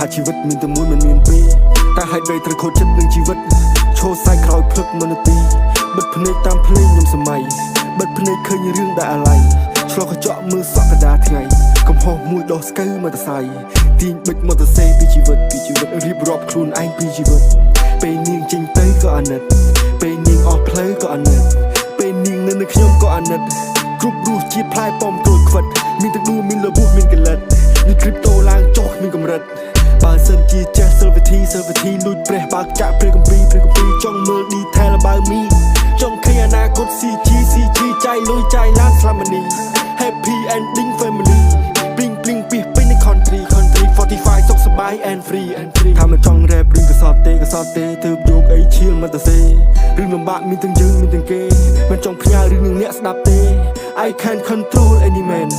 ថាជីវិតមានតែមួយមិនមានពីរតែហេតុអ្វីត្រូវខូចចិត្តនឹងជីវិតឈោសាយក្រោយភ្លឹកមនទីបិទភ្នែកតាមភ្លេងខ្ញុំសម័យបិទភ្នែកឃើញរឿងដែលអាឡ័យឆ្លោះកញ្ចក់មើលសក់កដាថ្ងៃកំហុសមួយដោះស្កូវមអเตอร์ไซค์ទាញបិចមអเตอร์ไซค์ពីជីវិតរៀបរាប់ខ្លួនឯងពីជីវិតពេលនាងចេញទៅក៏អាណិតពេលនាងអស់ផ្លូវក៏អាណិតពេលនាងនៅខ្ញុំក៏អាណិតគ្រប់រសជាតិផ្លែប៉មក្រូចខ្វិតមានទឹកដួមានលបុះមានកលិតនេះគ្រីបតូឡើងចុះមានកម្រិតបើសិនជាចេះសិលវិធីលួចព្រះបើកចាក់ព្រះគម្ពីរចង់មើល detail បើមីចង់ឃើញអនាគត CG ចៃលុយចៃឡានស្លាមនី Happy ending family blingពីពេញใน country 45សុខសប្បាយ and free ថាមិនចង់ rap រឿងកសោតទេទើបយកអីឈៀលមកទៅសេរឿងលំបាកមានទាំងយើងមានទាំងគេមិនចង់ផ្ញើរឿងនឹងអ្នកស្ដាប់ទេ I can't control any man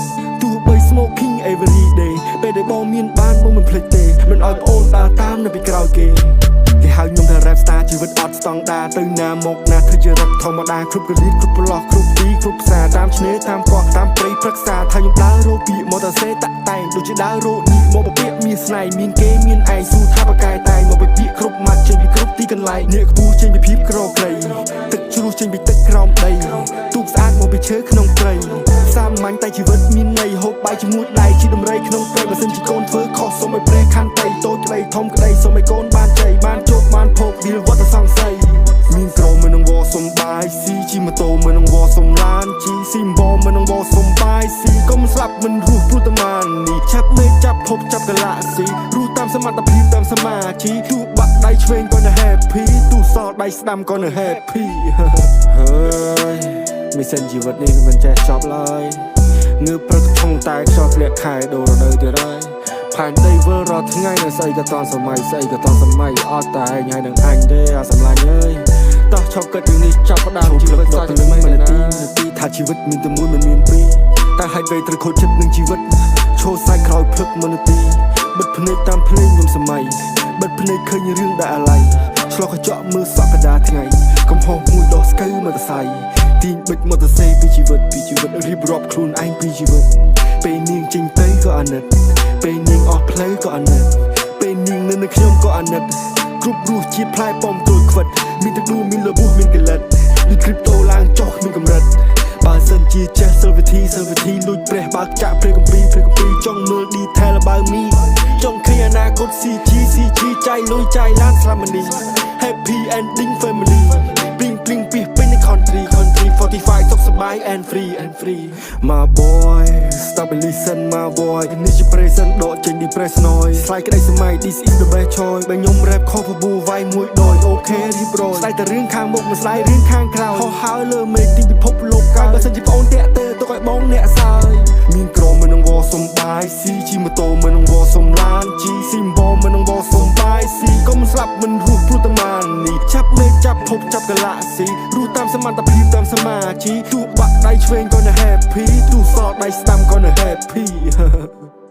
ទោះបី smoking every day ពេលដែលបងមានបានបងមិនភ្លេចទេមិនឲ្យប្អូនដើរតាមនៅពីក្រោយគេហៅខ្ញុំថា rap star ជីវិតអត់ស្តង់ដារទៅណាមកណាធ្វើជារត់ធម្មតាគ្រប់កលៀតគ្រប់ប្រឡោះគ្រប់ទីគ្រប់ផ្សារតាមឆ្នេរតាមកោះតាមព្រៃព្រឹក្សាថាខ្ញុំដើររោពីម៉ូតូសេតាក់តែងដូចជាដើររោនេះមកពាក្យមានស្នេហ៍មានគេមានឯងស៊ូថាបកាយតែងមកពាក្យគ្រប់ម៉ាត់ចេញពីគ្រប់ទីកន្លែងអ្នកខ្ពស់ចេញពីភាពក្រខ្លីទឹកជ្រោះចេញពីទឹកក្រោមដីទូកស្អាតមកពីឈើក្នុងព្រៃសាមញ្ញតែជីវិតមានន័យហូបបាយជាមួយដៃជាដំរីក្នុងព្រៃបើសិនជាកូនធ្វើខុសសូមឲ្យព្រះខន្តីតូចក្តីធំក្តីសូមឲ្យកូនបានជ័យបានជោគបានភោគវាវត្តសង្ស័យមានក្រមមិននឹងវសុំបាយស៊ីជិះម៉ូតូមិននឹងវសុំឡានជីស៊ីមបមិននឹងវសុំបាយស៊ីកុំស្លាប់មិនរស់ព្រោះតែម៉ាននេះចាប់មេចាប់ភពចាប់កាឡាស៊ីរស់តាមសមត្ថភាពតាមសមាធិទោះបាក់ដៃឆ្វេងក៏នៅ happy ទោះសល់ដៃស្ដាំក៏នៅ happy ហើយមិនសិនជីវិតនេះមិនចេះចប់ឡើយងើបព្រឹកថងតែខ្យល់ធ្លាក់ខែដូររដូវទៀតហើយផែនដីវិលរាល់ថ្ងៃនៅស្អីក៏តន់សម័យអត់តែឯងហើយនឹងអញទេអាសម្លាញ់អើយតោះឈប់គិតរឿងនេះចាប់ផ្ដើមជីវិតសាច់នឹងមិននាទីថាជីវិតមានតែមួយមិនមានពីរតែហេតុអ្វីត្រូវខូចចិត្តនឹងជីវិតឈោសាយក្រោយភ្លឹកមនទីបិទភ្នែកតាមភ្លេងខ្ញុំសម័យបិទភ្នែកឃើញរឿងដែលអាឡ័យឆ្លោះកញ្ចក់មើលសក់កដាថ្ងៃកំហុសមួយដោះស្កូវមអเตอร์ไซค์ទាញបិចមអเตอร์ไซค์ពីជីវិតរៀបរាប់ខ្លួនឯងពីជីវិតពេលនាងចេញទៅក៏អាណិតពេលនាងអស់ផ្លូវក៏អាណិតពេលនាងនៅខ្ញុំក៏អាណិតគ្រប់រសជាតិផ្លែប៉មក្រូចខ្វិតមានទឹកដួមានលបុះមានកលិតនេះគ្រីបតូឡើងចុះមានកម្រិតបើសិនជាចេះសិលវិធីលួចព្រះបើកចាក់ព្រះគម្ពីរចង់មើល detail បើមីចង់ឃើញអនាគត CG ចៃលុយចៃឡានស្លាមនី Happy ending family blingពីពេញใน country 45សុខសប្បាយ and free my boy stop and listen my boy នេះជា present ដកចេញ depression ស្លាយក្តីសម័យ this is the best choice បើខ្ញុំ rap ខុសបបួវាយមួយដោយអូខេរៀបរយស្ដាយតែរឿងខាងមុខមិនស្ដាយរឿងខាងក្រោយហោះហើរលើមេឃទីពិភពលោកកាយបើសិនជាប្អូនតាក់ទើទុកឲ្យបងអ្នកសើយមានក្រមមិននឹងវសុំបាយស៊ីជិះម៉ូតូមិននឹងវសុំឡានជីស៊ីមបមិននឹងវសុំបាយស៊ីកុំស្លាប់មិនរស់ព្រោះតែម៉ាននេះចាប់មេឃចាប់ភពចាប់កាឡាស៊ីរស់តាមសមត្ថភាពតាមសមាធិទោះបាក់ដៃឆ្វេងក៏នៅ happy ទោះសល់ដៃស្ដាំក៏នៅ happy